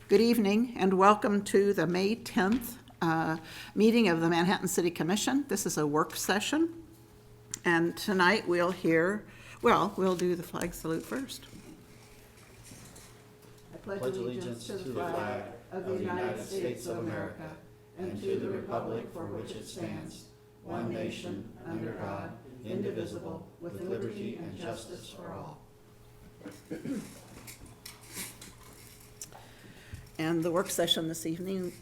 Good evening and welcome to the May 10th meeting of the Manhattan City Commission. This is a work session, and tonight we'll do the flag salute first. I pledge allegiance to the flag of the United States of America and to the republic for which it stands, one nation, under God, indivisible, with liberty and justice for all. And the work session this evening,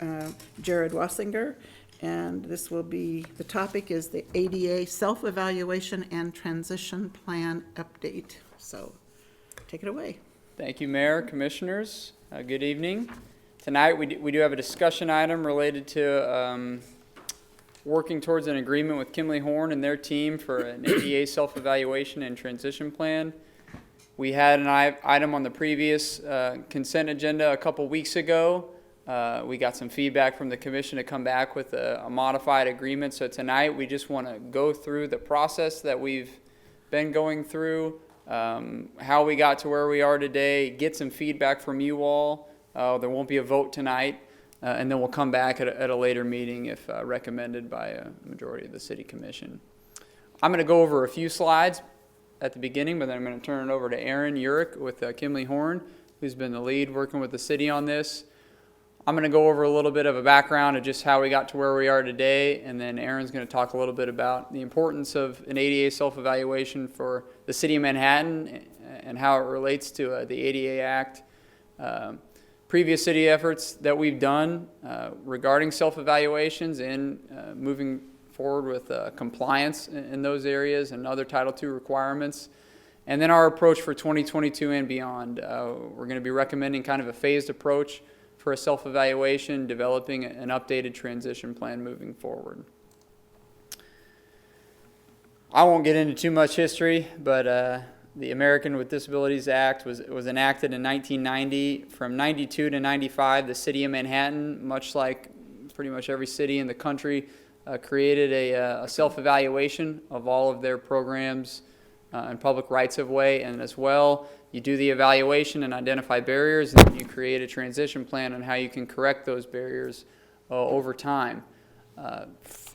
Jared Wassinger, and the topic is the ADA self-evaluation and transition plan update. So take it away. Thank you, Mayor, Commissioners. Good evening. Tonight we do have a discussion item related to working towards an agreement with Kimley Horn and their team for an ADA self-evaluation and transition plan. We had an item on the previous consent agenda a couple weeks ago. We got some feedback from the commission to come back with a modified agreement. So tonight we just want to go through the process that we've been going through, how we got to where we are today, get some feedback from you all. There won't be a vote tonight, and then we'll come back at a later meeting if recommended by a majority of the city commission. I'm going to go over a few slides at the beginning, but then I'm going to turn it over to Aaron Urich with Kimley Horn, who's been the lead working with the city on this. I'm going to go over a little bit of a background of just how we got to where we are today, and then Aaron's going to talk a little bit about the importance of an ADA self-evaluation for the city of Manhattan and how it relates to the ADA Act. Previous city efforts that we've done regarding self-evaluations and moving forward with compliance in those areas and other Title II requirements. And then our approach for 2022 and beyond. We're going to be recommending kind of a phased approach for a self-evaluation, developing an updated transition plan moving forward. I won't get into too much history, but the American with Disabilities Act was enacted in 1990. From 92 to 95, the city of Manhattan, much like pretty much every city in the country, created a self-evaluation of all of their programs and public rights-of-way, and as well, you do the evaluation and identify barriers, and then you create a transition plan on how you can correct those barriers over time.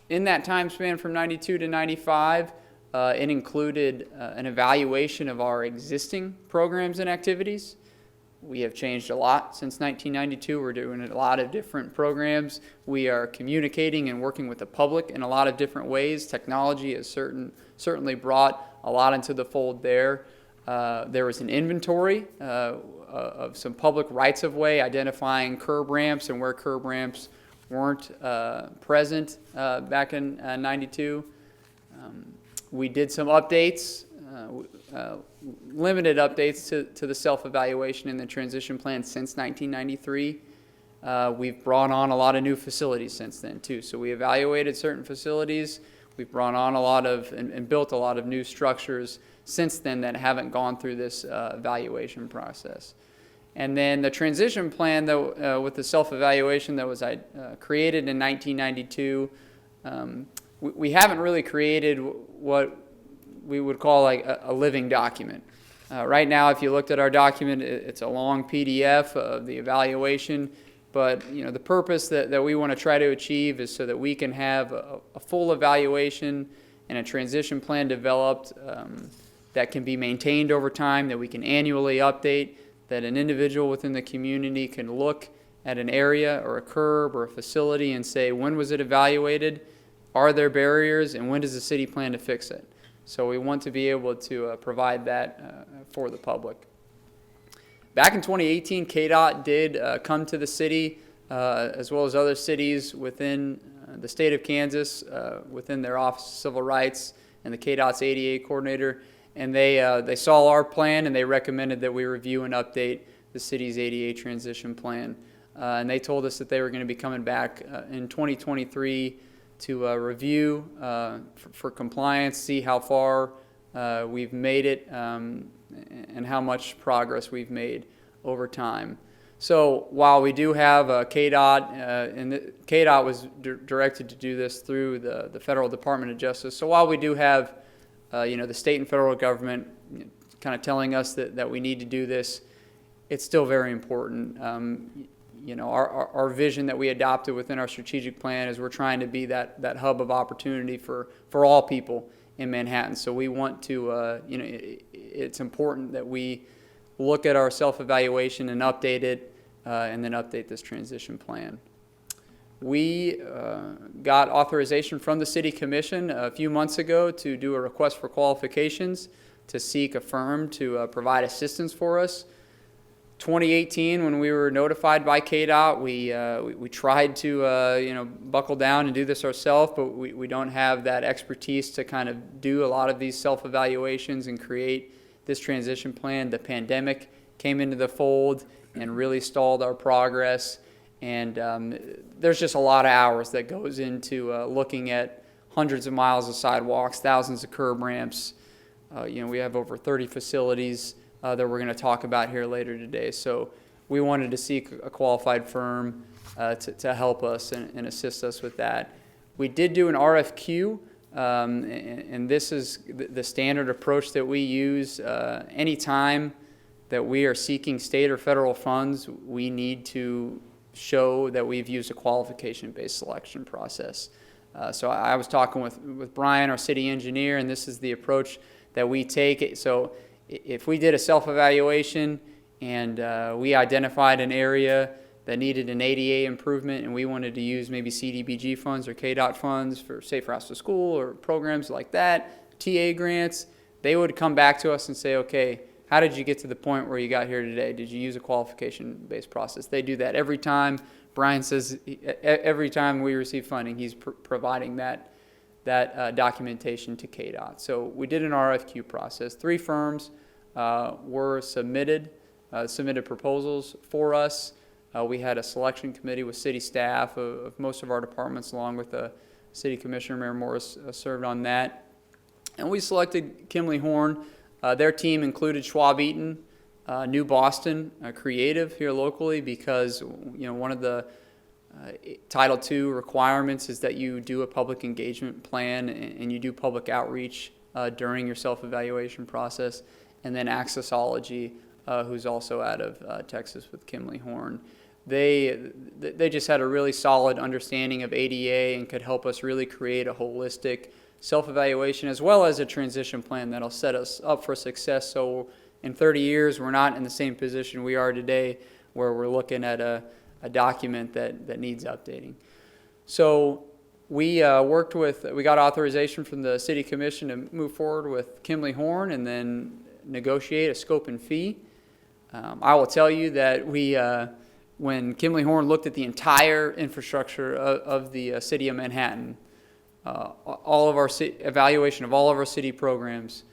In that time span from 92 to 95, it included an evaluation of our existing programs and activities. We have changed a lot since 1992. We're doing a lot of different programs. We are communicating and working with the public in a lot of different ways. Technology has certainly brought a lot into the fold there. There was an inventory of some public rights-of-way, identifying curb ramps and where curb ramps weren't present back in 92. We did some updates, limited updates to the self-evaluation and the transition plan since 1993. We've brought on a lot of new facilities since then too. So we evaluated certain facilities. We've brought on a lot of and built a lot of new structures since then that haven't gone through this evaluation process. And then the transition plan, though, with the self-evaluation that was created in 1992, we haven't really created what we would call like a living document. Right now, if you looked at our document, it's a long PDF of the evaluation, but the purpose that we want to try to achieve is so that we can have a full evaluation and a transition plan developed that can be maintained over time, that we can annually update, that an individual within the community can look at an area or a curb or a facility and say, when was it evaluated? Are there barriers, and when does the city plan to fix it? So we want to be able to provide that for the public. Back in 2018, KDOT did come to the city, as well as other cities within the state of Kansas, within their Office of Civil Rights and the KDOT's ADA coordinator, and they saw our plan and they recommended that we review and update the city's ADA transition plan. And they told us that they were going to be coming back in 2023 to review for compliance, see how far we've made it, and how much progress we've made over time. So while we do have KDOT, and KDOT was directed to do this through the Federal Department of Justice. So while we do have the state and federal government kind of telling us that we need to do this, it's still very important. our vision that we adopted within our strategic plan is we're trying to be that hub of opportunity for all people in Manhattan. So we want to, it's important that we look at our self-evaluation and update it, and then update this transition plan. We got authorization from the City Commission a few months ago to do a request for qualifications to seek a firm to provide assistance for us. 2018, when we were notified by KDOT, we tried to buckle down and do this ourselves, but we don't have that expertise to kind of do a lot of these self-evaluations and create this transition plan. The pandemic came into the fold and really stalled our progress. And there's just a lot of hours that goes into looking at hundreds of miles of sidewalks, thousands of curb ramps. We have over 30 facilities that we're going to talk about here later today. So we wanted to seek a qualified firm to help us and assist us with that. We did do an RFQ, and this is the standard approach that we use. Anytime that we are seeking state or federal funds, we need to show that we've used a qualification-based selection process. So I was talking with Brian, our city engineer, and this is the approach that we take. So if we did a self-evaluation and we identified an area that needed an ADA improvement and we wanted to use maybe CDBG funds or KDOT funds for Safe Routes to School or programs like that, TA grants, they would come back to us and say, okay, how did you get to the point where you got here today? Did you use a qualification-based process? They do that every time. Brian says every time we receive funding, he's providing that documentation to KDOT. So we did an RFQ process. 3 firms were submitted proposals for us. We had a selection committee with city staff of most of our departments, along with the city commissioner, Mayor Morris, served on that. And we selected Kimley Horn. Their team included Schwab Eaton, New Boston, Creative here locally, because one of the Title II requirements is that you do a public engagement plan and you do public outreach during your self-evaluation process. And then Accessology, who's also out of Texas with Kimley Horn. They just had a really solid understanding of ADA and could help us really create a holistic self-evaluation as well as a transition plan that'll set us up for success. So in 30 years, we're not in the same position we are today where we're looking at a document that needs updating. So we we got authorization from the City Commission to move forward with Kimley Horn and then negotiate a scope and fee. I will tell you that when Kimley Horn looked at the entire infrastructure of the city of Manhattan, all of our evaluation of all of our city programs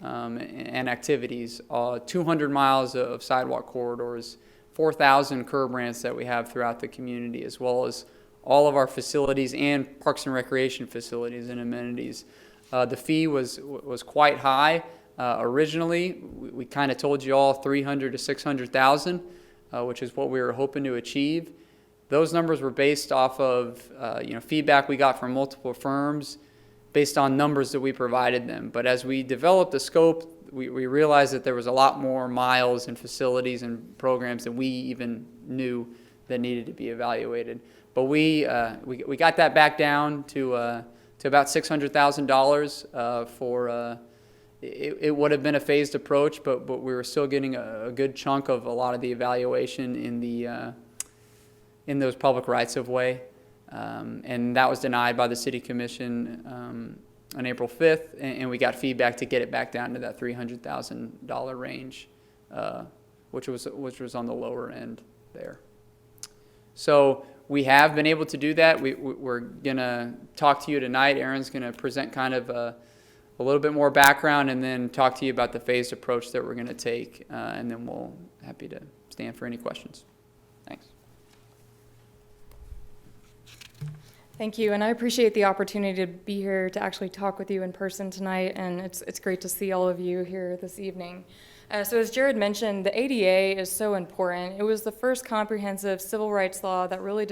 and activities, 200 miles of sidewalk corridors, 4,000 curb ramps that we have throughout the community, as well as all of our facilities and parks and recreation facilities and amenities. The fee was quite high. Originally, we kind of told you all 300 to 600,000, which is what we were hoping to achieve. Those numbers were based off of feedback we got from multiple firms based on numbers that we provided them. But as we developed the scope, we realized that there was a lot more miles and facilities and programs than we even knew that needed to be evaluated. But we got that back down to about $600,000 for. It would have been a phased approach, but we were still getting a good chunk of a lot of the evaluation in those public rights of way, and that was denied by the City Commission on April 5th, and we got feedback to get it back down to that $300,000 range, which was on the lower end there. So we have been able to do that. We're gonna talk to you tonight. Aaron's gonna present kind of a little bit more background and then talk to you about the phased approach that we're going to take, and then we'll happy to stand for any questions. Thanks. Thank you, and I appreciate the opportunity to be here to actually talk with you in person tonight, and it's great to see all of you here this evening. So as Jared mentioned, the ADA is so important. It was the first comprehensive civil rights law that really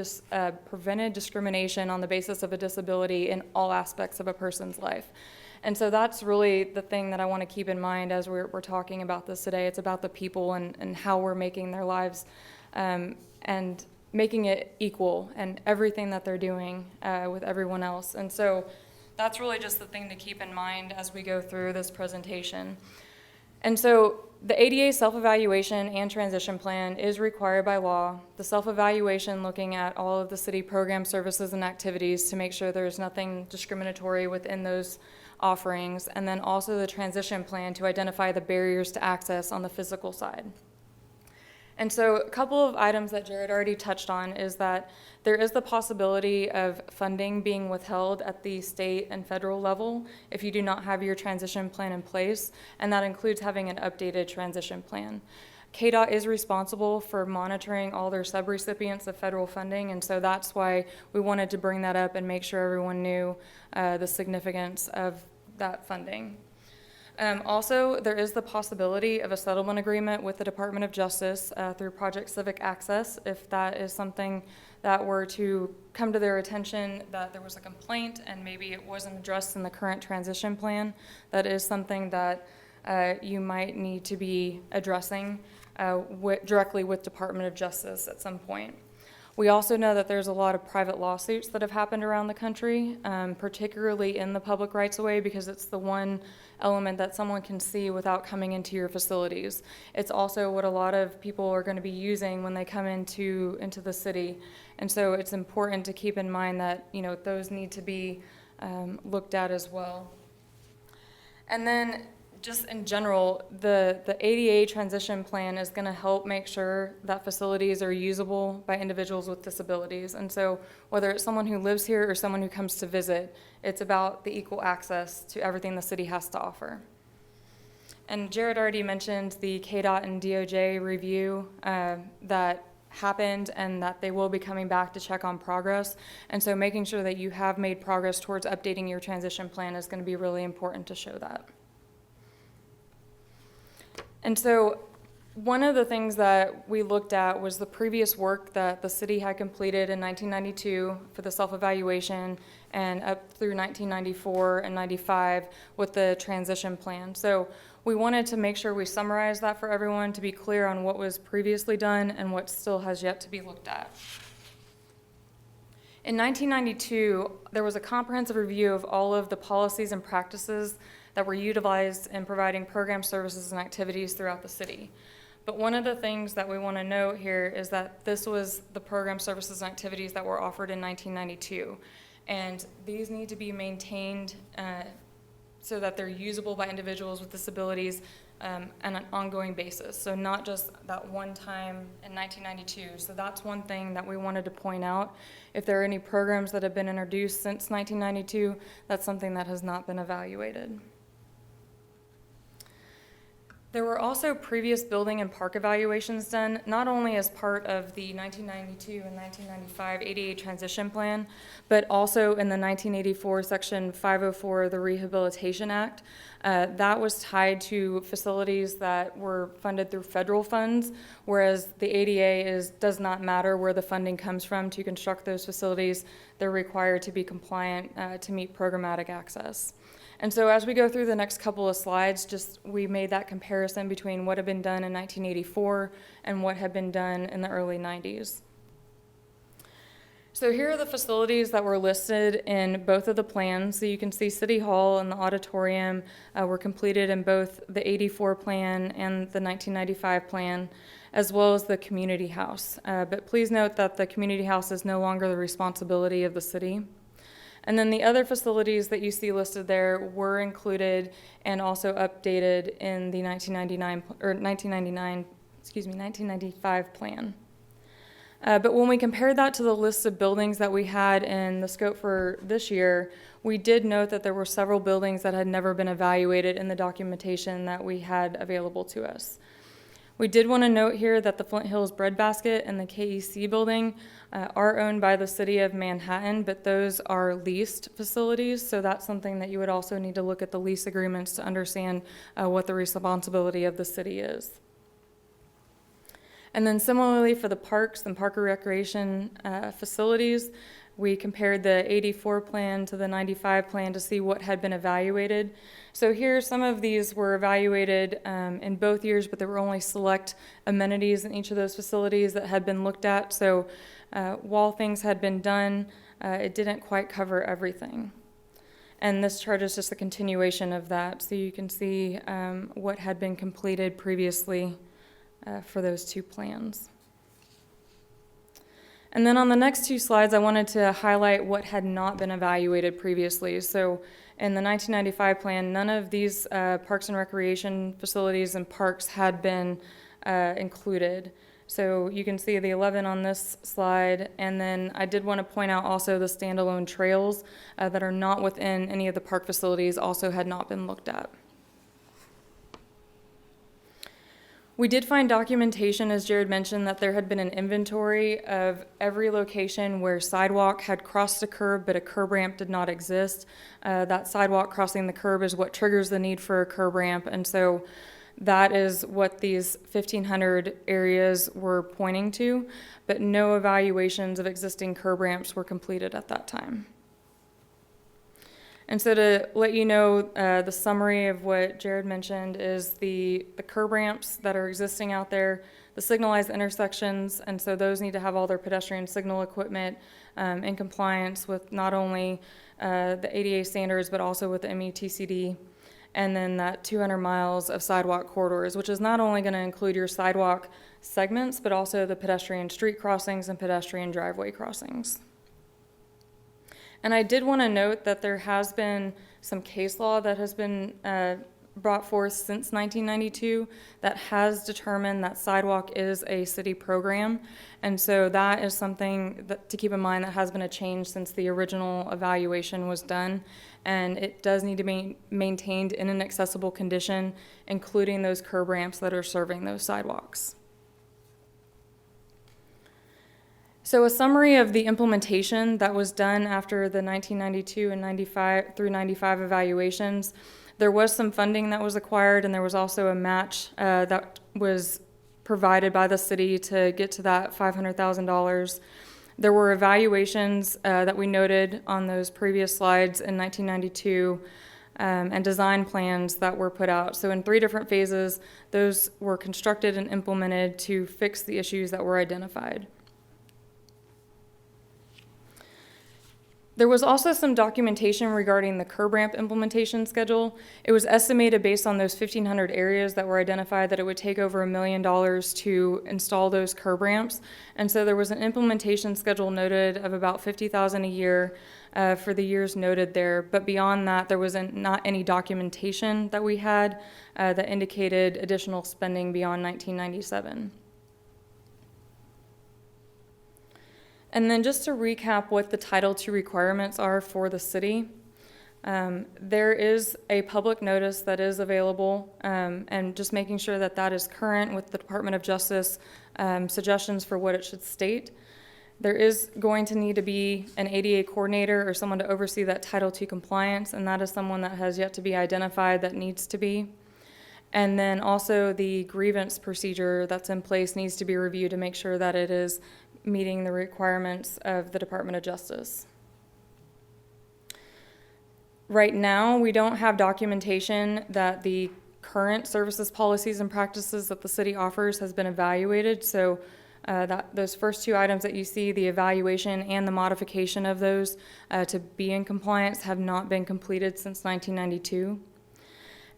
prevented discrimination on the basis of a disability in all aspects of a person's life. And so that's really the thing that I want to keep in mind as we're talking about this today. It's about the people and how we're making their lives. And making it equal and everything that they're doing with everyone else. And so that's really just the thing to keep in mind as we go through this presentation. And so the ADA self-evaluation and transition plan is required by law. The self-evaluation looking at all of the city program services and activities to make sure there's nothing discriminatory within those offerings, and then also the transition plan to identify the barriers to access on the physical side. And so a couple of items that Jared already touched on is that there is the possibility of funding being withheld at the state and federal level if you do not have your transition plan in place, and that includes having an updated transition plan. KDOT is responsible for monitoring all their subrecipients of federal funding, and so that's why we wanted to bring that up and make sure everyone knew the significance of that funding. Also, there is the possibility of a settlement agreement with the Department of Justice through Project Civic Access if that is something that were to come to their attention that there was a complaint and maybe it wasn't addressed in the current transition plan. That is something that you might need to be addressing directly with Department of Justice at some point. We also know that there's a lot of private lawsuits that have happened around the country, particularly in the public rights-of-way, because it's the one element that someone can see without coming into your facilities. It's also what a lot of people are going to be using when they come into the city. And so it's important to keep in mind that, you know, those need to be looked at as well. And then just in general, the ADA transition plan is going to help make sure that facilities are usable by individuals with disabilities. And so whether it's someone who lives here or someone who comes to visit, it's about the equal access to everything the city has to offer. And Jared already mentioned the KDOT and DOJ review that happened and that they will be coming back to check on progress. And so making sure that you have made progress towards updating your transition plan is going to be really important to show that. And so one of the things that we looked at was the previous work that the city had completed in 1992 for the self-evaluation and up through 1994 and 95 with the transition plan. So we wanted to make sure we summarize that for everyone to be clear on what was previously done and what still has yet to be looked at. In 1992, there was a comprehensive review of all of the policies and practices that were utilized in providing program services and activities throughout the city. But one of the things that we want to note here is that this was the program services and activities that were offered in 1992. And these need to be maintained so that they're usable by individuals with disabilities on an ongoing basis. So not just that one time in 1992. So that's one thing that we wanted to point out. If there are any programs that have been introduced since 1992, that's something that has not been evaluated. There were also previous building and park evaluations done, not only as part of the 1992 and 1995 ADA transition plan, but also in the 1984 Section 504 of the Rehabilitation Act. That was tied to facilities that were funded through federal funds, whereas the ADA does not matter where the funding comes from to construct those facilities. They're required to be compliant to meet programmatic access. And so as we go through the next couple of slides, we made that comparison between what had been done in 1984 and what had been done in the early 90s. So here are the facilities that were listed in both of the plans. So you can see City Hall and the auditorium were completed in both the 84 plan and the 1995 plan, as well as the community house. But please note that the community house is no longer the responsibility of the city. And then the other facilities that you see listed there were included and also updated in the 1995 plan. But when we compared that to the list of buildings that we had in the scope for this year, we did note that there were several buildings that had never been evaluated in the documentation that we had available to us. We did want to note here that the Flint Hills Breadbasket and the KEC building are owned by the city of Manhattan, but those are leased facilities, so that's something that you would also need to look at the lease agreements to understand what the responsibility of the city is. And then similarly for the parks and park and recreation facilities, We compared the 84 plan to the 95 plan to see what had been evaluated. So here, some of these were evaluated in both years, but there were only select amenities in each of those facilities that had been looked at. So while things had been done, it didn't quite cover everything. And this chart is just a continuation of that. So you can see what had been completed previously for those two plans. And then on the next two slides, I wanted to highlight what had not been evaluated previously. So in the 1995 plan, none of these parks and recreation facilities and parks had been included. So you can see the 11 on this slide, and then I did want to point out also the standalone trails that are not within any of the park facilities also had not been looked at. We did find documentation, as Jared mentioned, that there had been an inventory of every location where sidewalk had crossed a curb, but a curb ramp did not exist. That sidewalk crossing the curb is what triggers the need for a curb ramp, and so that is what these 1,500 areas were pointing to, but no evaluations of existing curb ramps were completed at that time. And so to let you know, the summary of what Jared mentioned is the curb ramps that are existing out there, the signalized intersections, and so those need to have all their pedestrian signal equipment in compliance with not only the ADA standards, but also with the MUTCD. And then that 200 miles of sidewalk corridors, which is not only going to include your sidewalk segments, but also the pedestrian street crossings and pedestrian driveway crossings. And I did want to note that there has been some case law that has been brought forth since 1992 that has determined that sidewalk is a city program. And so that is something that, to keep in mind, that has been a change since the original evaluation was done. And it does need to be maintained in an accessible condition, including those curb ramps that are serving those sidewalks. So a summary of the implementation that was done after the 1992 and 95 through 95 evaluations. There was some funding that was acquired, and there was also a match that was provided by the city to get to that $500,000. There were evaluations that we noted on those previous slides in 1992 and design plans that were put out. So in 3 different phases, those were constructed and implemented to fix the issues that were identified. There was also some documentation regarding the curb ramp implementation schedule. It was estimated based on those 1,500 areas that were identified that it would take over $1 million to install those curb ramps. And so there was an implementation schedule noted of about $50,000 a year for the years noted there. But beyond that, there was not any documentation that we had that indicated additional spending beyond 1997. And then just to recap what the Title II requirements are for the city, there is a public notice that is available, and just making sure that that is current with the Department of Justice suggestions for what it should state. There is going to need to be an ADA coordinator or someone to oversee that Title II compliance, and that is someone that has yet to be identified that needs to be. And then also the grievance procedure that's in place needs to be reviewed to make sure that it is meeting the requirements of the Department of Justice. Right now, we don't have documentation that the current services, policies, and practices that the city offers has been evaluated. So those first 2 items that you see, the evaluation and the modification of those to be in compliance, have not been completed since 1992.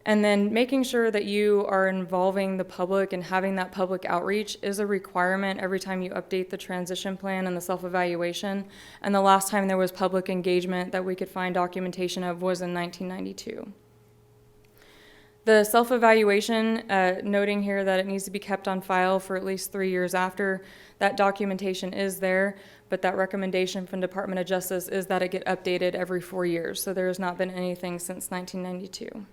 And then making sure that you are involving the public and having that public outreach is a requirement every time you update the transition plan and the self-evaluation. And the last time there was public engagement that we could find documentation of was in 1992. The self-evaluation, noting here that it needs to be kept on file for at least 3 years after, that documentation is there, but that recommendation from Department of Justice is that it get updated every 4 years. So there has not been anything since 1992.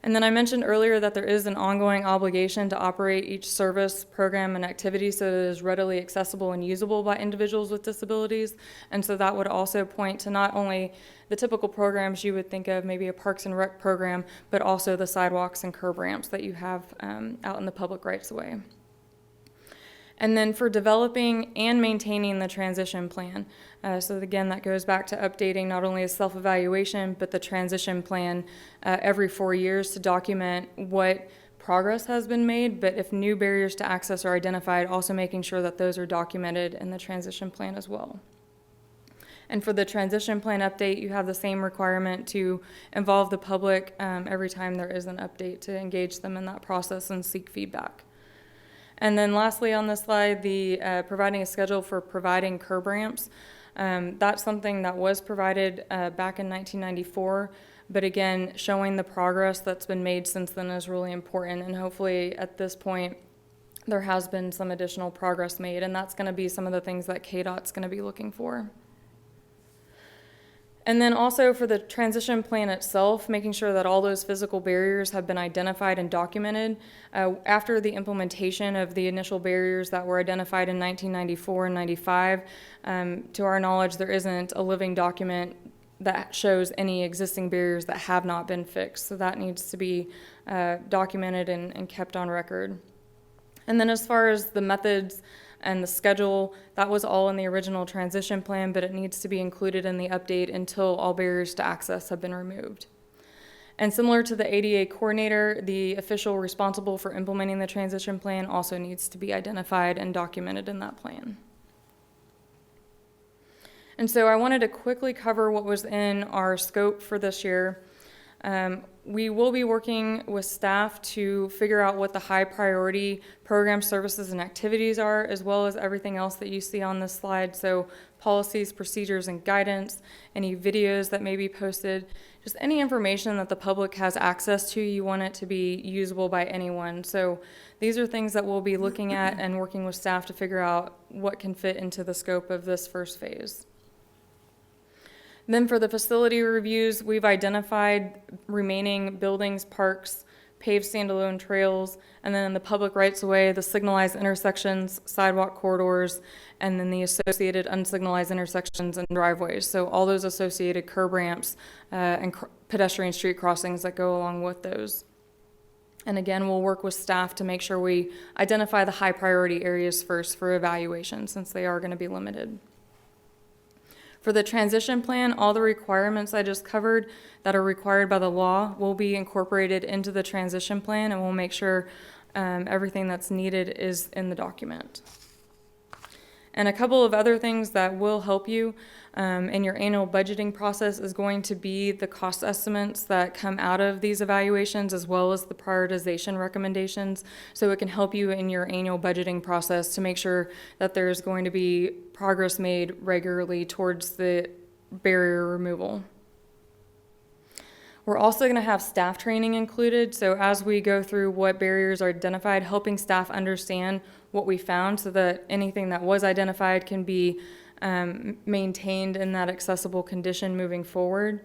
And then I mentioned earlier that there is an ongoing obligation to operate each service, program, and activity so that it is readily accessible and usable by individuals with disabilities. And so that would also point to not only the typical programs you would think of, maybe a Parks and Rec program, but also the sidewalks and curb ramps that you have out in the public rights of way. And then for developing and maintaining the transition plan. So again, that goes back to updating not only a self-evaluation, but the transition plan every 4 years to document what progress has been made, but if new barriers to access are identified, also making sure that those are documented in the transition plan as well. And for the transition plan update, you have the same requirement to involve the public every time there is an update to engage them in that process and seek feedback. And then lastly on this slide, the providing a schedule for providing curb ramps. That's something that was provided back in 1994, but again, showing the progress that's been made since then is really important, and hopefully at this point, there has been some additional progress made, and that's gonna be some of the things that KDOT's gonna be looking for. And then also for the transition plan itself, making sure that all those physical barriers have been identified and documented. After the implementation of the initial barriers that were identified in 1994 and 95, to our knowledge, there isn't a living document that shows any existing barriers that have not been fixed. So that needs to be documented and kept on record. And then as far as the methods and the schedule, that was all in the original transition plan, but it needs to be included in the update until all barriers to access have been removed. And similar to the ADA coordinator, the official responsible for implementing the transition plan also needs to be identified and documented in that plan. And so I wanted to quickly cover what was in our scope for this year. We will be working with staff to figure out what the high priority program services and activities are, as well as everything else that you see on this slide. So policies, procedures, and guidance, any videos that may be posted, just any information that the public has access to, you want it to be usable by anyone. So these are things that we'll be looking at and working with staff to figure out what can fit into the scope of this first phase. Then for the facility reviews, we've identified remaining buildings, parks, paved standalone trails, and then in the public rights-of-way, the signalized intersections, sidewalk corridors, and then the associated unsignalized intersections and driveways. So all those associated curb ramps and pedestrian street crossings that go along with those. And again, we'll work with staff to make sure we identify the high priority areas first for evaluation, since they are going to be limited. For the transition plan, all the requirements I just covered that are required by the law will be incorporated into the transition plan, and we'll make sure everything that's needed is in the document. And a couple of other things that will help you in your annual budgeting process is going to be the cost estimates that come out of these evaluations, as well as the prioritization recommendations. So it can help you in your annual budgeting process to make sure that there's going to be progress made regularly towards the barrier removal. We're also going to have staff training included, so as we go through what barriers are identified, helping staff understand what we found so that anything that was identified can be maintained in that accessible condition moving forward.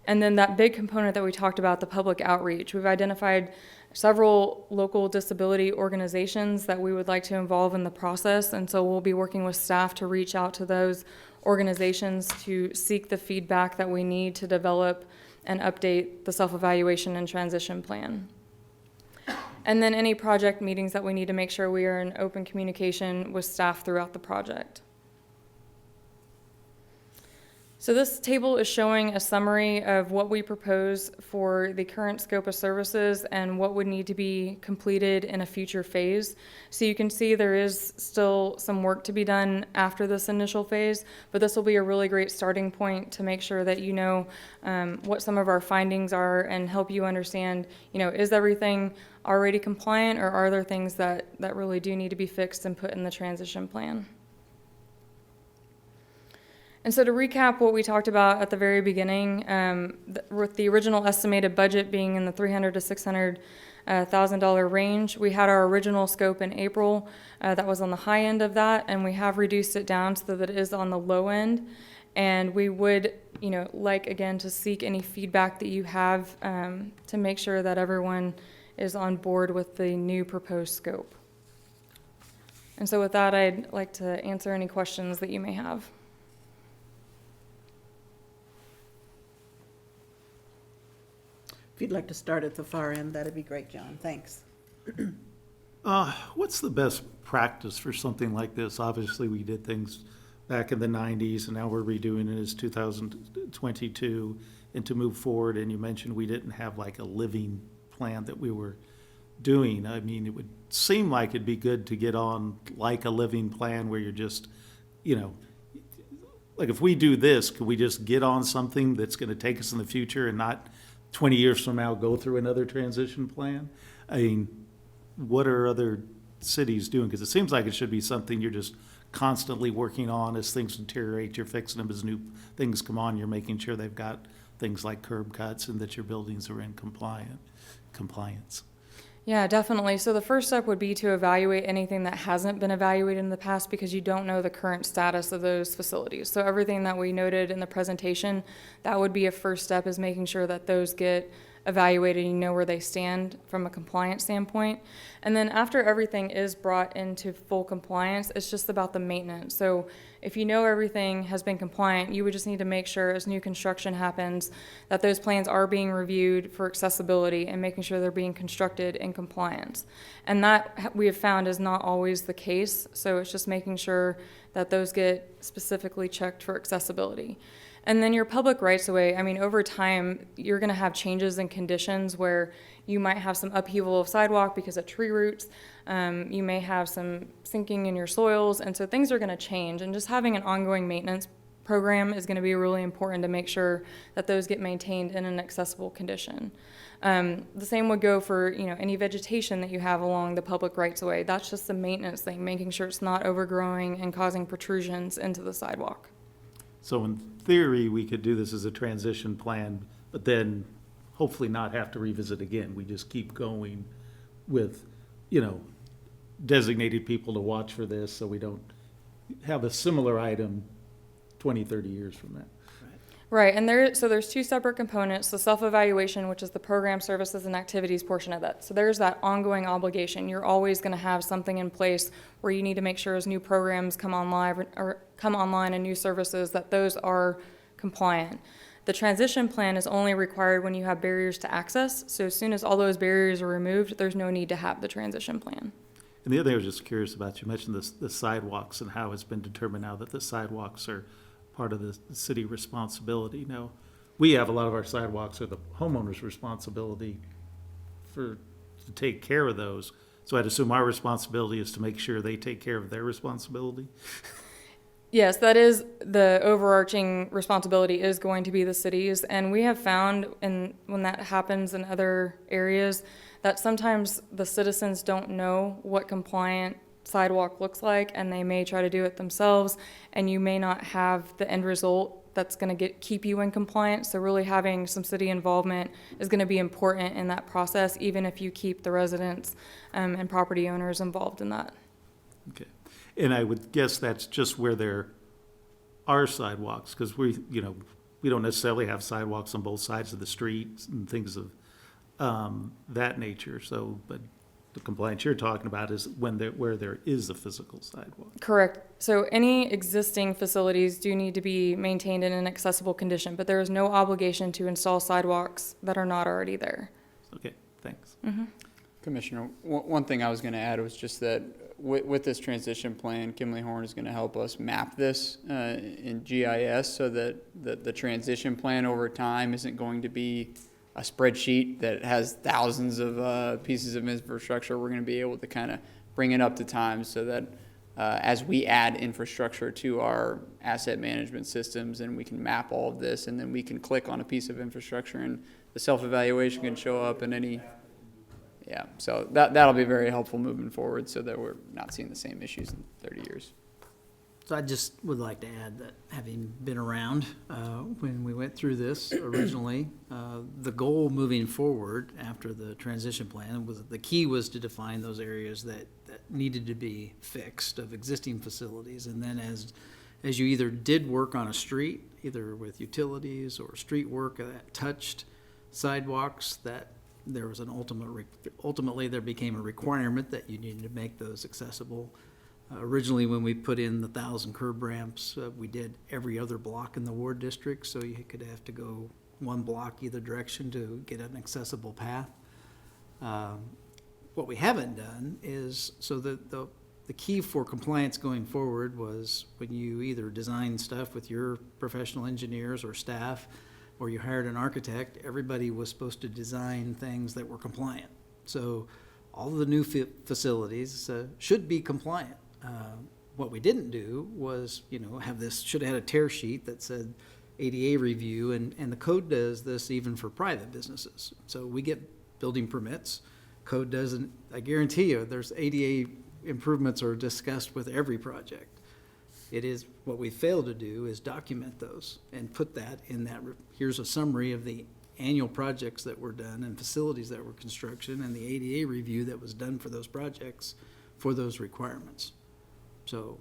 And then that big component that we talked about, the public outreach. We've identified several local disability organizations that we would like to involve in the process, and so we'll be working with staff to reach out to those organizations to seek the feedback that we need to develop and update the self-evaluation and transition plan. And then any project meetings that we need to make sure we are in open communication with staff throughout the project. So this table is showing a summary of what we propose for the current scope of services and what would need to be completed in a future phase. So you can see there is still some work to be done after this initial phase, but this will be a really great starting point to make sure that you know what some of our findings are and help you understand, is everything already compliant, or are there things that really do need to be fixed and put in the transition plan? And so to recap what we talked about at the very beginning, with the original estimated budget being in the $300,000 to $600,000 range, we had our original scope in April that was on the high end of that, and we have reduced it down so that it is on the low end. And we would, like again to seek any feedback that you have to make sure that everyone is on board with the new proposed scope. And so with that, I'd like to answer any questions that you may have. If you'd like to start at the far end, that'd be great, John. Thanks. What's the best practice for something like this? Obviously, we did things back in the 90s, and now we're redoing it as 2022, and to move forward, and you mentioned we didn't have like a living plan that we were doing. I mean, it would seem like it'd be good to get on like a living plan where you're just, you know, like if we do this, could we just get on something that's going to take us in the future and not 20 years from now go through another transition plan? I mean, what are other cities doing? Because it seems like it should be something you're just constantly working on as things deteriorate. You're fixing them as new things come on. You're making sure they've got things like curb cuts and that your buildings are in compliance. Yeah, definitely. So the first step would be to evaluate anything that hasn't been evaluated in the past because you don't know the current status of those facilities. So everything that we noted in the presentation, that would be a first step, is making sure that those get evaluated and you know where they stand from a compliance standpoint. And then after everything is brought into full compliance, it's just about the maintenance. So if you know everything has been compliant, you would just need to make sure as new construction happens that those plans are being reviewed for accessibility and making sure they're being constructed in compliance. And that we have found is not always the case. So it's just making sure that those get specifically checked for accessibility. And then your public rights-of-way, I mean, over time, you're going to have changes in conditions where you might have some upheaval of sidewalk because of tree roots. You may have some sinking in your soils, and so things are going to change. And just having an ongoing maintenance program is going to be really important to make sure that those get maintained in an accessible condition. The same would go for, you know, any vegetation that you have along the public rights-of-way. That's just a maintenance thing, making sure it's not overgrowing and causing protrusions into the sidewalk. So in theory, we could do this as a transition plan, but then hopefully not have to revisit again. We just keep going with, you know, designated people to watch for this so we don't have a similar item 20, 30 years from now. Right, and there's two separate components: the self-evaluation, which is the program, services, and activities portion of that. So there's that ongoing obligation. You're always going to have something in place where you need to make sure as new programs come online and new services that those are compliant. The transition plan is only required when you have barriers to access. So as soon as all those barriers are removed, there's no need to have the transition plan. And the other thing I was just curious about, you mentioned the sidewalks and how it's been determined now that the sidewalks are part of the city responsibility. Now, we have a lot of our sidewalks are the homeowner's responsibility to take care of those. So I'd assume our responsibility is to make sure they take care of their responsibility. Yes, that is the overarching responsibility, is going to be the cities. And we have found, when that happens in other areas, that sometimes the citizens don't know what compliant sidewalk looks like, and they may try to do it themselves, and you may not have the end result that's going to keep you in compliance. So really having some city involvement is going to be important in that process, even if you keep the residents and property owners involved in that. Okay. And I would guess that's just where there are sidewalks, because we don't necessarily have sidewalks on both sides of the street and things of that nature. So, but the compliance you're talking about is where there is a physical sidewalk. Correct. So any existing facilities do need to be maintained in an accessible condition, but there is no obligation to install sidewalks that are not already there. Okay, thanks. Mm-hmm. Commissioner, one thing I was going to add was just that with this transition plan, Kimley Horn is going to help us map this in GIS so that the transition plan over time isn't going to be a spreadsheet that has thousands of pieces of infrastructure. We're going to be able to kind of bring it up to time so that as we add infrastructure to our asset management systems, and we can map all of this, and then we can click on a piece of infrastructure and the self-evaluation can show up in any. Yeah, so that'll be very helpful moving forward so that we're not seeing the same issues in 30 years. So I just would like to add that, having been around when we went through this originally, the goal moving forward after the transition plan was the key was to define those areas that needed to be fixed of existing facilities. And then as you either did work on a street, either with utilities or street work that touched sidewalks, that there was an ultimately there became a requirement that you needed to make those accessible. Originally, when we put in the 1,000 curb ramps, we did every other block in the ward district, so you could have to go one block either direction to get an accessible path. what we haven't done is, so the key for compliance going forward was when you either design stuff with your professional engineers or staff, or you hired an architect, everybody was supposed to design things that were compliant. So all of the new facilities should be compliant. What we didn't do was, should have had a tear sheet that said ADA review, and the code does this even for private businesses. So we get building permits, code doesn't, I guarantee you, there's ADA improvements are discussed with every project. It is, what we fail to do is document those and put that in that, here's a summary of the annual projects that were done and facilities that were construction and the ADA review that was done for those projects for those requirements. So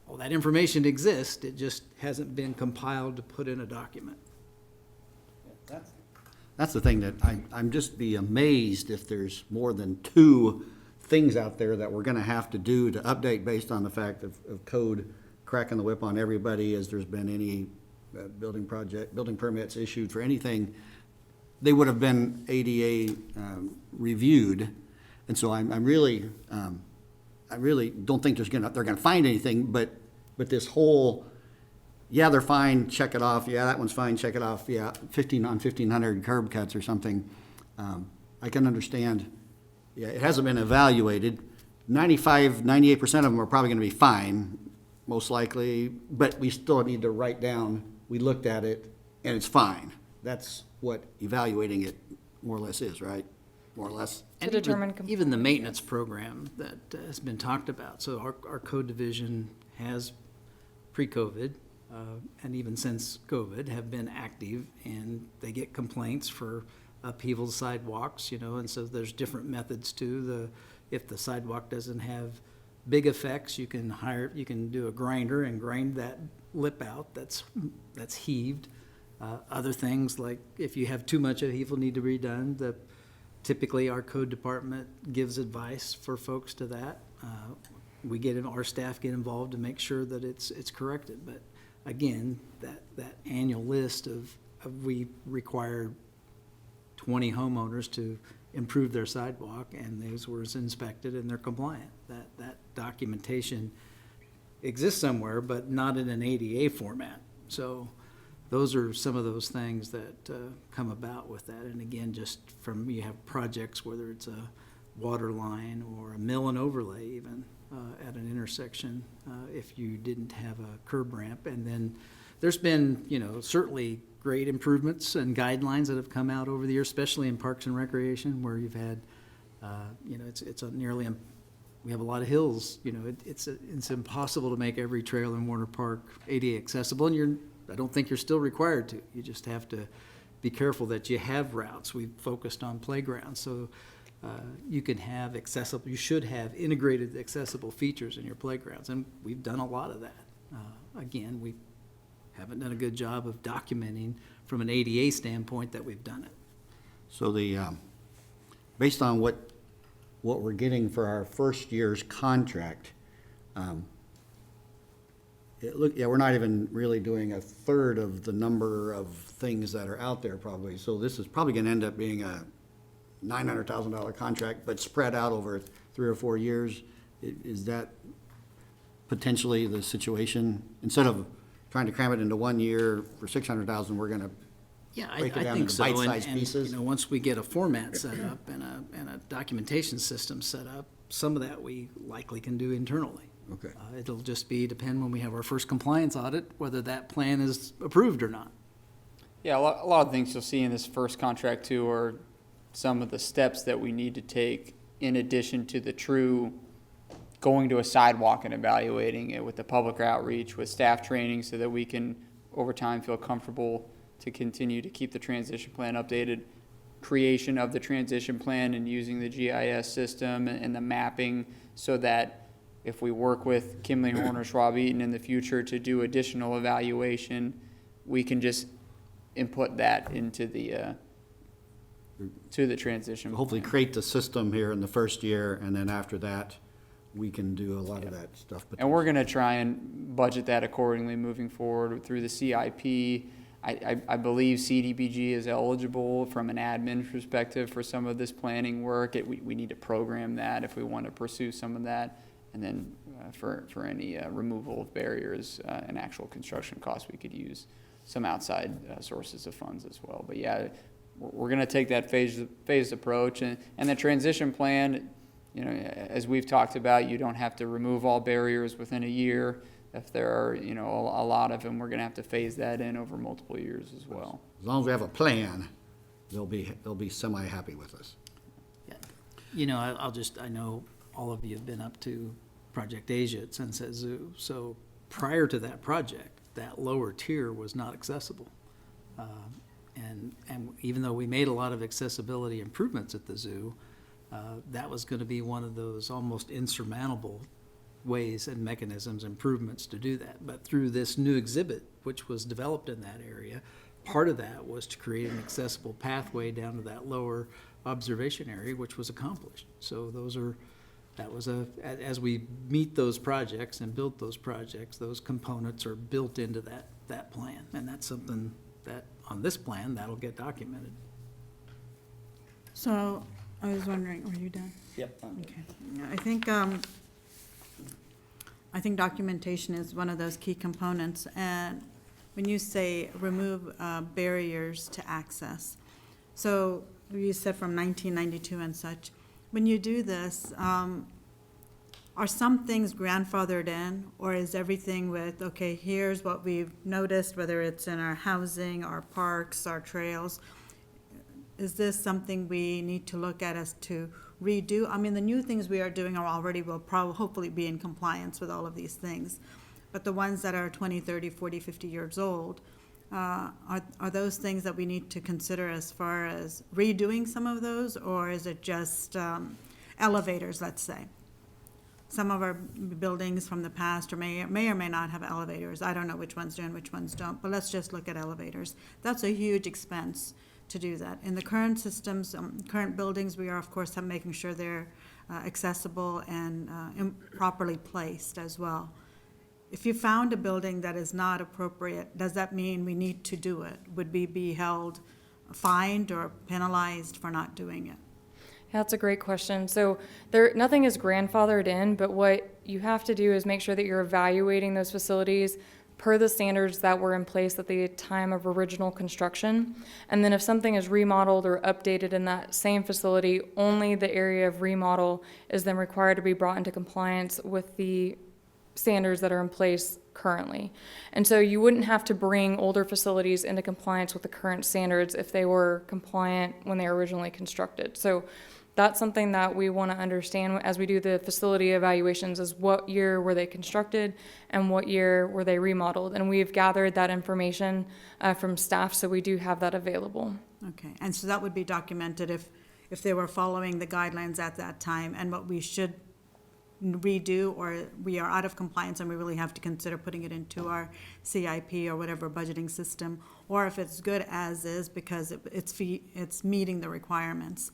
all that information exists, it just hasn't been compiled to put in a document. That's the thing that I'm just be amazed if there's more than 2 things out there that we're gonna have to do to update based on the fact of code cracking the whip on everybody as there's been any building permits issued for anything. They would have been ADA reviewed, and so I really don't think they're gonna find anything, but this whole, yeah, they're fine, check it off, yeah, that one's fine, check it off, yeah, 1,500 curb cuts or something. I can understand, yeah, it hasn't been evaluated. 98% of them are probably gonna be fine, most likely, but we still need to write down, we looked at it, and it's fine. That's what evaluating it more or less is, right? More or less. To determine Even the compliance, maintenance program that has been talked about. So our code division has, pre-COVID, and even since COVID, have been active, and they get complaints for upheaval sidewalks, and so there's different methods too. If the sidewalk doesn't have big effects, you can do a grinder and grind that lip out that's heaved. Other things, like if you have too much upheaval need to be redone, typically our code department gives advice for folks to that. Our staff get involved to make sure that it's corrected. But again, that annual list of we required 20 homeowners to improve their sidewalk, and those were inspected and they're compliant. That documentation exists somewhere, but not in an ADA format. So those are some of those things that come about with that. And again, just from, you have projects, whether it's a water line or a mill and overlay even at an intersection, if you didn't have a curb ramp. And then there's been, certainly great improvements and guidelines that have come out over the years, especially in Parks and Recreation, where you've had, it's a nearly, we have a lot of hills, it's impossible to make every trail in Warner Park ADA accessible, and I don't think you're still required to. You just have to be careful that you have routes. We've focused on playgrounds, so you should have integrated accessible features in your playgrounds, and we've done a lot of that. Again, we haven't done a good job of documenting from an ADA standpoint that we've done it. So based on what we're getting for our first year's contract, we're not even really doing a third of the number of things that are out there probably. So this is probably gonna end up being a $900,000 contract, but spread out over 3 or 4 years. Is that potentially the situation? Instead of trying to cram it into 1 year for $600,000, we're gonna break it down into bite-sized pieces? Once we get a format set up and a documentation system set up, some of that we likely can do internally. Okay. It'll just depend when we have our first compliance audit, whether that plan is approved or not. Yeah, a lot of things you'll see in this first contract too are some of the steps that we need to take in addition to the true going to a sidewalk and evaluating it, with the public outreach, with staff training, so that we can over time feel comfortable to continue to keep the transition plan updated, creation of the transition plan and using the GIS system and the mapping, so that if we work with Kimley Horn or Schwab Eaton in the future to do additional evaluation, we can just input that into the to the transition. Hopefully create the system here in the first year, and then after that, we can do a lot of that stuff. And we're gonna try and budget that accordingly moving forward through the CIP. I believe CDBG is eligible from an admin perspective for some of this planning work. We need to program that if we want to pursue some of that. And then for any removal of barriers and actual construction costs, we could use some outside sources of funds as well. But yeah, we're going to take that phased approach. And the transition plan, you know, as we've talked about, you don't have to remove all barriers within a year. If there are, you know, a lot of them, we're going to have to phase that in over multiple years as well. As long as we have a plan, they'll be semi-happy with us. You know, I know all of you have been up to Project Asia at Sunset Zoo. So prior to that project, that lower tier was not accessible. And even though we made a lot of accessibility improvements at the zoo, that was going to be one of those almost insurmountable ways and mechanisms, improvements to do that. But through this new exhibit, which was developed in that area, part of that was to create an accessible pathway down to that lower observation area, which was accomplished. So as we meet those projects and build those projects, those components are built into that plan. And that's something that, on this plan, that'll get documented. So, I was wondering, are you done? Yep. Okay. Yeah, I think documentation is one of those key components, and when you say remove barriers to access, so you said from 1992 and such, when you do this, are some things grandfathered in, or is everything with, okay, here's what we've noticed, whether it's in our housing, our parks, our trails, is this something we need to look at as to redo? I mean, the new things we are doing will hopefully be in compliance with all of these things. But the ones that are 20, 30, 40, 50 years old, are those things that we need to consider as far as redoing some of those, or is it just elevators, let's say? Some of our buildings from the past may or may not have elevators. I don't know which ones do and which ones don't, but let's just look at elevators. That's a huge expense to do that. In the current systems, current buildings, we are of course making sure they're accessible and properly placed as well. If you found a building that is not appropriate, does that mean we need to do it? Would we be fined or penalized for not doing it? Yeah, that's a great question. So nothing is grandfathered in, but what you have to do is make sure that you're evaluating those facilities per the standards that were in place at the time of original construction. And then if something is remodeled or updated in that same facility, only the area of remodel is then required to be brought into compliance with the standards that are in place currently. And so you wouldn't have to bring older facilities into compliance with the current standards if they were compliant when they were originally constructed. So that's something that we want to understand as we do the facility evaluations, is what year were they constructed and what year were they remodeled. And we've gathered that information from staff, so we do have that available. Okay, and so that would be documented if they were following the guidelines at that time, and what we should redo, or we are out of compliance and we really have to consider putting it into our CIP or whatever budgeting system, or if it's good as is because it's meeting the requirements.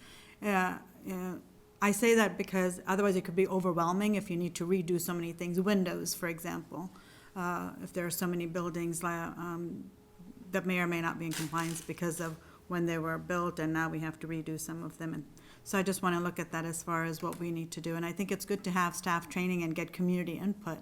I say that because otherwise it could be overwhelming if you need to redo so many things. Windows, for example, if there are so many buildings that may or may not be in compliance because of when they were built, and now we have to redo some of them. And so I just want to look at that as far as what we need to do. And I think it's good to have staff training and get community input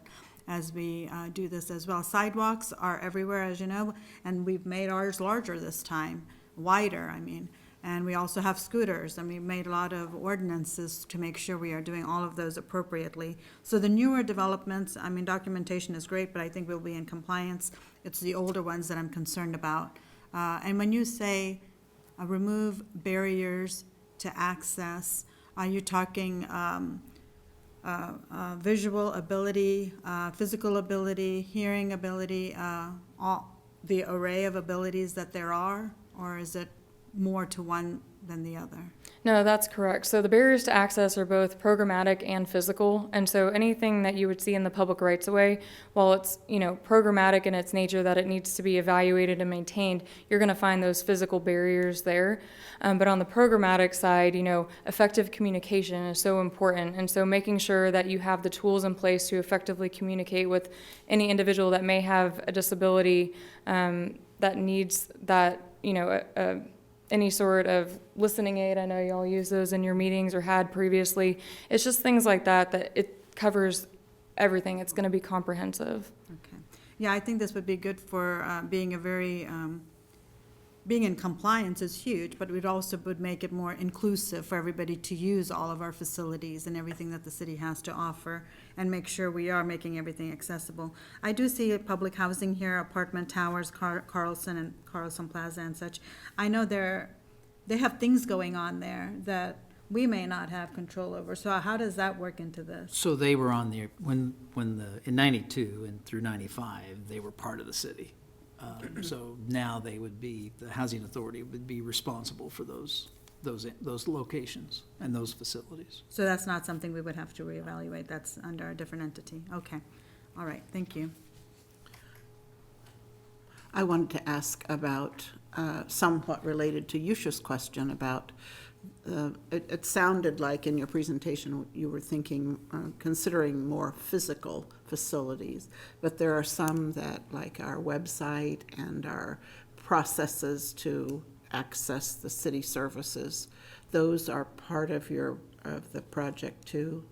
as we do this as well. Sidewalks are everywhere, as you know, and we've made ours larger this time, wider, I mean. And we also have scooters, and we made a lot of ordinances to make sure we are doing all of those appropriately. So the newer developments, I mean, documentation is great, but I think we'll be in compliance. It's the older ones that I'm concerned about. And when you say remove barriers to access, are you talking visual ability, physical ability, hearing ability, all the array of abilities that there are, or is it more to one than the other? No, that's correct. So the barriers to access are both programmatic and physical. And so anything that you would see in the public rights of way, while it's, programmatic in its nature that it needs to be evaluated and maintained, you're going to find those physical barriers there. But on the programmatic side, effective communication is so important. And so making sure that you have the tools in place to effectively communicate with any individual that may have a disability, that needs that, any sort of listening aid. I know y'all use those in your meetings or had previously. It's just things like that it covers everything. It's going to be comprehensive. Okay. Yeah, I think this would be good for being in compliance is huge, but it also would make it more inclusive for everybody to use all of our facilities and everything that the city has to offer, and make sure we are making everything accessible. I do see public housing here, apartment towers, Carlson and Carlson Plaza and such. I know they have things going on there that we may not have control over. So how does that work into this? So they were on the, in 92 and through 95, they were part of the city. So now they would be, the housing authority would be responsible for those locations and those facilities. So that's not something we would have to reevaluate. That's under a different entity. Okay. All right. Thank you. I wanted to ask about, somewhat related to Yusha's question about, it sounded like in your presentation you were thinking, considering more physical facilities, but there are some that, like our website and our processes to access the city services, those are part of the project too?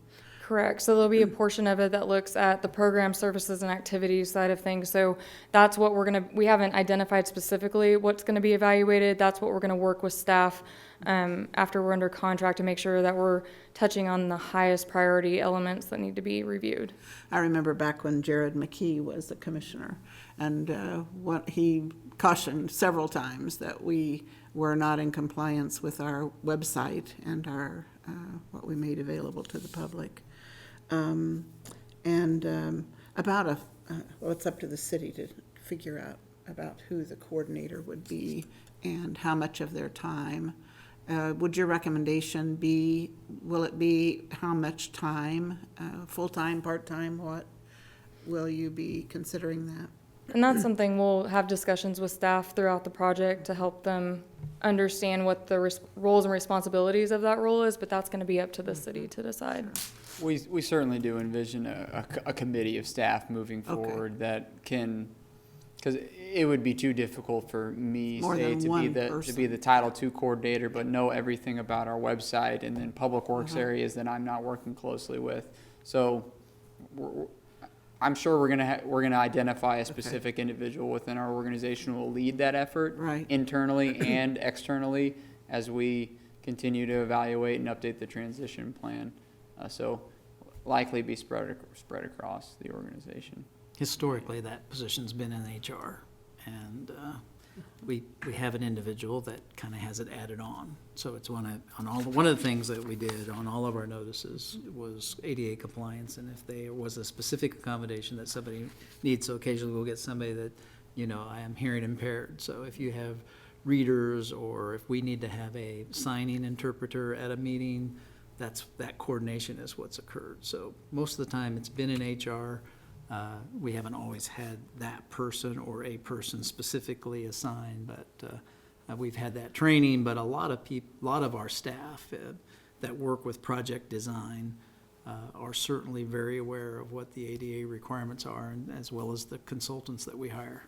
Correct. So there'll be a portion of it that looks at the program services and activities side of things. So that's what we haven't identified specifically what's going to be evaluated. That's what we're going to work with staff after we're under contract to make sure that we're touching on the highest priority elements that need to be reviewed. I remember back when Jared McKee was the commissioner, and what he cautioned several times that we were not in compliance with our website and our what we made available to the public. About well, it's up to the city to figure out about who the coordinator would be and how much of their time. Would your recommendation be, will it be how much time, full-time, part-time, what? Will you be considering that? And that's something we'll have discussions with staff throughout the project to help them understand what the roles and responsibilities of that role is, but that's going to be up to the city to decide. We certainly do envision a committee of staff moving Okay. forward that can, because it would be too difficult for me, More say, than to one be the person. Title II coordinator, but know everything about our website and then public works Uh-huh. areas that I'm not working closely with. So I'm sure we're gonna identify a specific individual within our organization who will lead that effort Right. internally and externally as we continue to evaluate and update the transition plan. So likely be spread across the organization. Historically, that position's been in HR, and we have an individual that kind of has it added on. So it's one of the things that we did on all of our notices was ADA compliance, and if there was a specific accommodation that somebody needs, so occasionally we'll get somebody that, I am hearing impaired. So if you have readers, or if we need to have a signing interpreter at a meeting, that coordination is what's occurred. So most of the time, it's been in HR. We haven't always had that person or a person specifically assigned, but we've had that training. But a lot of our staff that work with project design are certainly very aware of what the ADA requirements are, and as well as the consultants that we hire.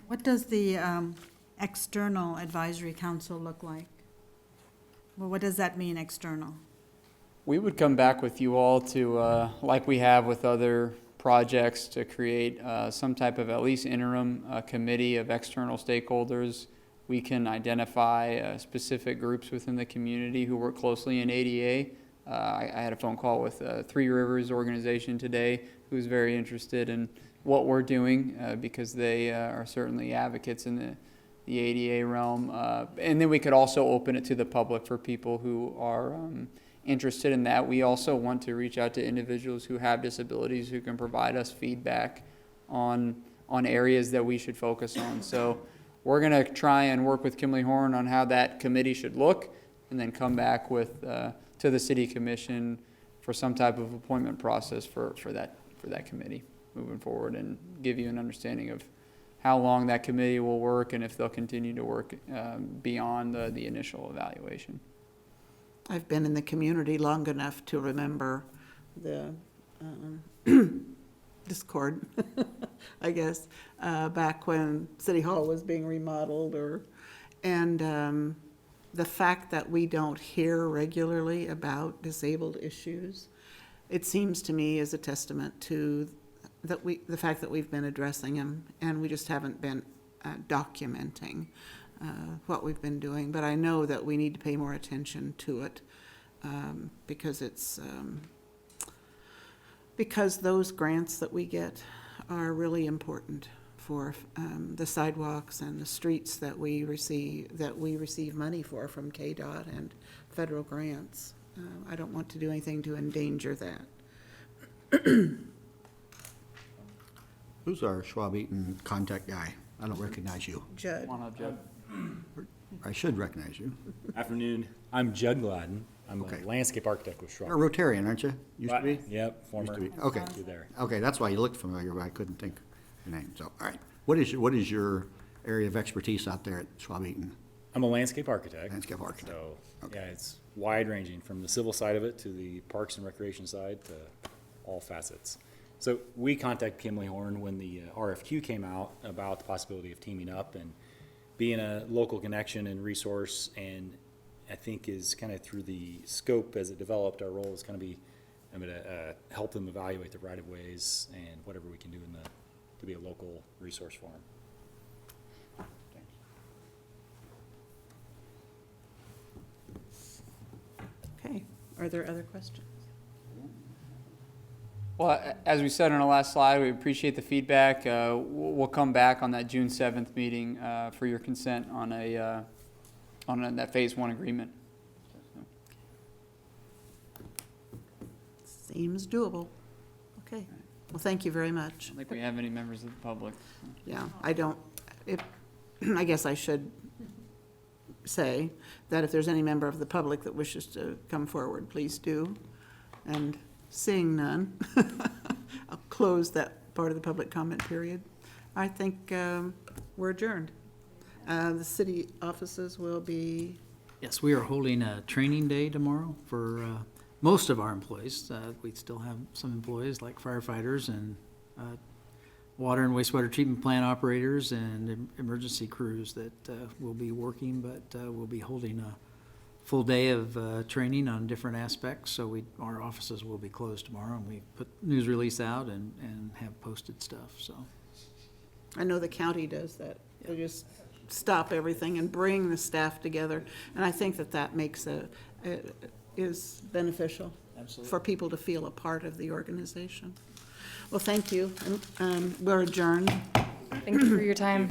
What does the external advisory council look like? Well, what does that mean, external? We would come back with you all to, like we have with other projects, to create some type of at least interim committee of external stakeholders. We can identify specific groups within the community who work closely in ADA. I had a phone call with Three Rivers organization today who's very interested in what we're doing because they are certainly advocates in the ADA realm. And then we could also open it to the public for people who are interested in that. We also want to reach out to individuals who have disabilities who can provide us feedback on areas that we should focus on. So we're going to try and work with Kimley Horn on how that committee should look, and then come back with to the City Commission for some type of appointment process for that committee moving forward, and give you an understanding of how long that committee will work and if they'll continue to work beyond the initial evaluation. I've been in the community long enough to remember the discord, I guess, back when City Hall was being remodeled and the fact that we don't hear regularly about disabled issues, it seems to me is a testament to the fact that we've been addressing them and we just haven't been documenting what we've been doing. But I know that we need to pay more attention to it because because those grants that we get are really important for the sidewalks and the streets that we receive money for from KDOT and federal grants. I don't want to do anything to endanger that. Who's our Schwab Eaton contact guy? I don't recognize you. Judd. Come on up, Joe. I should recognize you. Afternoon. I'm Judd Gladden. I'm Okay. a landscape architect with You're Schwab. a Rotarian, aren't you? Used to be? Yep, former. Used to be. Okay. You're there. Okay, that's why you looked familiar, but I couldn't think of your name. So, all right. What is your area of expertise out there at Schwab Eaton? I'm a landscape architect. Landscape architect. So, Okay. yeah, it's wide ranging from the civil side of it to the parks and recreation side to all facets. So we contacted Kimley Horn when the RFQ came out about the possibility of teaming up and being a local connection and resource, and I think is kind of through the scope as it developed, our role is going to be, I'm going to help them evaluate the right of ways and whatever we can do to be a local resource for them. Okay, are there other questions? Well, as we said on our last slide, we appreciate the feedback. We'll come back on that June 7th meeting for your consent on that Phase 1 agreement. Seems doable. Okay, well, thank you very I much. don't think we have any members of the public. Yeah, I guess I should say that if there's any member of the public that wishes to come forward, please do. And seeing none, I'll close that part of the public comment period. I think we're adjourned. The city offices will be, Yes, we are holding a training day tomorrow for most of our employees. We still have some employees like firefighters and water and wastewater treatment plant operators and emergency crews that will be working, but we'll be holding a full day of training on different aspects. So our offices will be closed tomorrow, and we put news release out and have posted stuff, so. I know the county does that. They just stop everything and bring the staff together. And I think that makes is beneficial for people to feel a part of the organization. Well, thank you. We're adjourned. Thank you for your time.